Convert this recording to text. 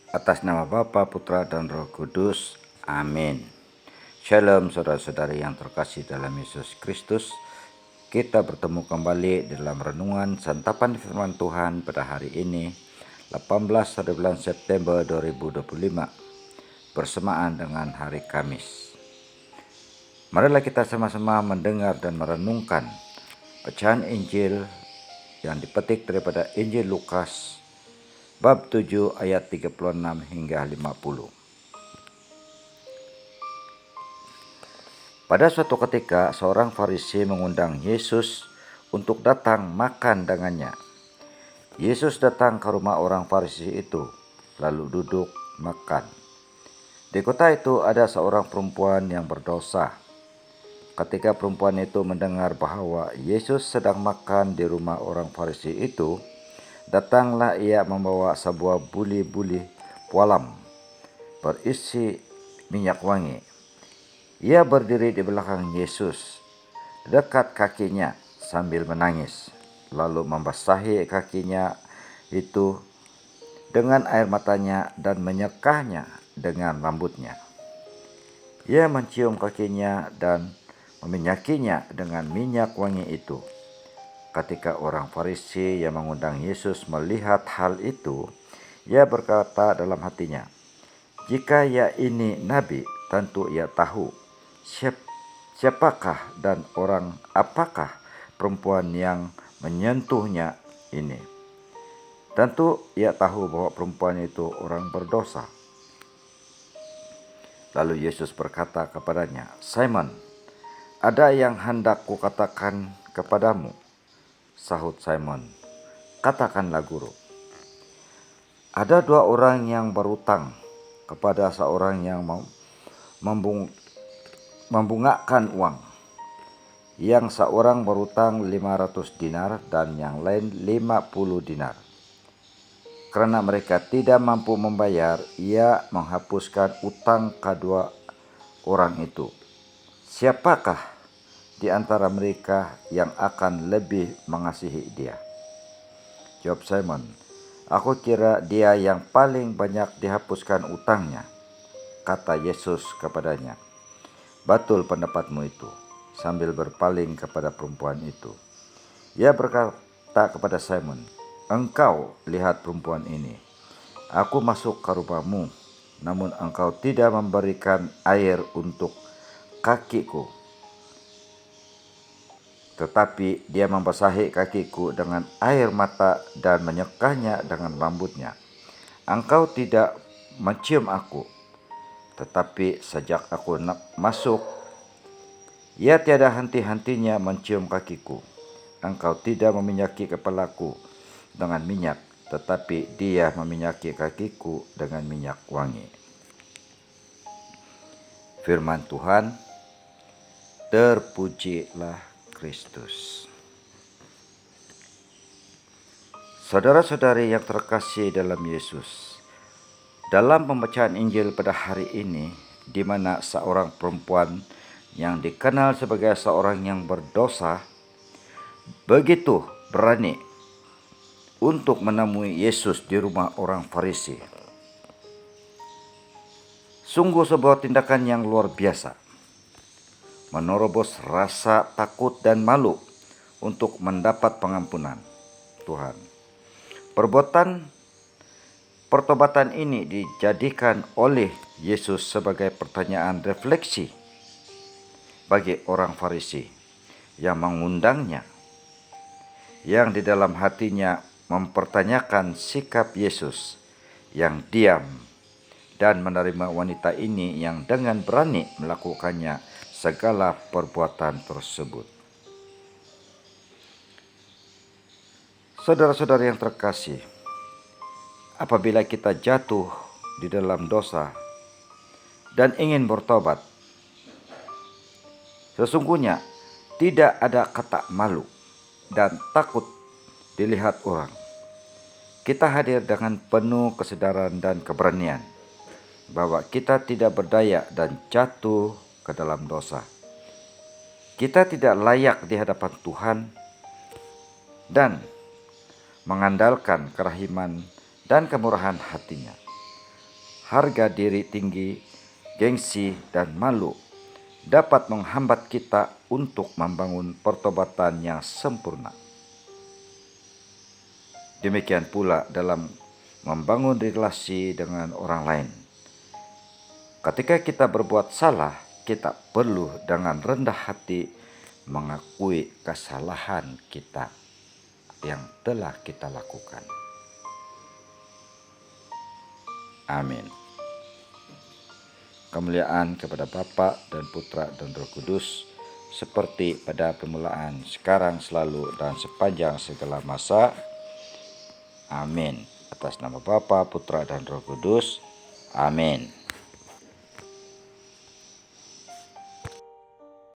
Atas nama Bapa, Putra, dan Roh Kudus. Amin. Shalom saudara-saudari yang terkasih dalam Yesus Kristus. Kita bertemu kembali dalam renungan santapan firman Tuhan pada hari ini 18 hari bulan September 2025 bersamaan dengan hari Kamis. Marilah kita sama-sama mendengar dan merenungkan bacaan Injil yang dipetik daripada Injil Lukas bab 7 ayat 36 hingga 50. Pada suatu ketika seorang Farisi mengundang Yesus untuk datang makan dengannya. Yesus datang ke rumah orang Farisi itu, lalu duduk makan. Di kota itu ada seorang perempuan yang berdosa. Ketika perempuan itu mendengar bahwa Yesus sedang makan di rumah orang Farisi itu, datanglah ia membawa sebuah buli-buli pualam berisi minyak wangi. Ia berdiri di belakang Yesus, dekat kakinya sambil menangis, lalu membasahi kakinya itu dengan air matanya dan menyekahnya dengan rambutnya. Ia mencium kakinya dan meminyakinya dengan minyak wangi itu. Ketika orang Farisi yang mengundang Yesus melihat hal itu, ia berkata dalam hatinya, "Jika ia ini nabi, tentu ia tahu siapakah dan orang apakah perempuan yang menyentuhnya ini. Tentu ia tahu bahwa perempuan itu orang berdosa." Lalu Yesus berkata kepadanya, "Simon, ada yang hendak kukatakan kepadamu." Sahut Simon, "Katakanlah guru." Ada dua orang yang berutang kepada seorang yang membungakan uang. Yang seorang berutang 500 dinar dan yang lain 50 dinar. Karena mereka tidak mampu membayar, ia menghapuskan utang kedua orang itu. Siapakah di antara mereka yang akan lebih mengasihi dia? Jawab Simon, "Aku kira dia yang paling banyak dihapuskan utangnya." Kata Yesus kepadanya, "Betul pendapatmu itu," sambil berpaling kepada perempuan itu. Ia berkata kepada Simon, "Engkau lihat perempuan ini. Aku masuk ke rumahmu, namun engkau tidak memberikan air untuk kakiku. Tetapi dia membasahi kakiku dengan air mata dan menyekahnya dengan rambutnya. Engkau tidak mencium aku, tetapi sejak aku masuk, ia tiada henti-hentinya mencium kakiku. Engkau tidak meminyaki kepalaku dengan minyak, tetapi dia meminyaki kakiku dengan minyak wangi." Firman Tuhan, terpujilah Kristus. Saudara-saudari yang terkasih dalam Yesus, dalam pembacaan Injil pada hari ini, di mana seorang perempuan yang dikenal sebagai seorang yang berdosa begitu berani untuk menemui Yesus di rumah orang Farisi. Sungguh sebuah tindakan yang luar biasa, menerobos rasa takut dan malu untuk mendapat pengampunan Tuhan. Pertobatan ini dijadikan oleh Yesus sebagai pertanyaan refleksi bagi orang Farisi yang mengundangnya, yang di dalam hatinya mempertanyakan sikap Yesus yang diam dan menerima wanita ini yang dengan berani melakukannya segala perbuatan tersebut. Saudara-saudara yang terkasih, apabila kita jatuh di dalam dosa dan ingin bertobat, sesungguhnya tidak ada kata malu dan takut dilihat orang. Kita hadir dengan penuh kesadaran dan keberanian bahwa kita tidak berdaya dan jatuh ke dalam dosa. Kita tidak layak di hadapan Tuhan dan mengandalkan kerahiman dan kemurahan hatinya. harga diri tinggi, gengsi, dan malu dapat menghambat kita untuk membangun pertobatan yang sempurna. Demikian pula dalam membangun relasi dengan orang lain. Ketika kita berbuat salah, kita perlu dengan rendah hati mengakui kesalahan kita yang telah kita lakukan. Amin. Kemuliaan kepada Bapa dan Putra dan Roh Kudus, seperti pada permulaan, sekarang, selalu, dan sepanjang segala masa. Amin. Atas nama Bapa, Putra, dan Roh Kudus. Amin.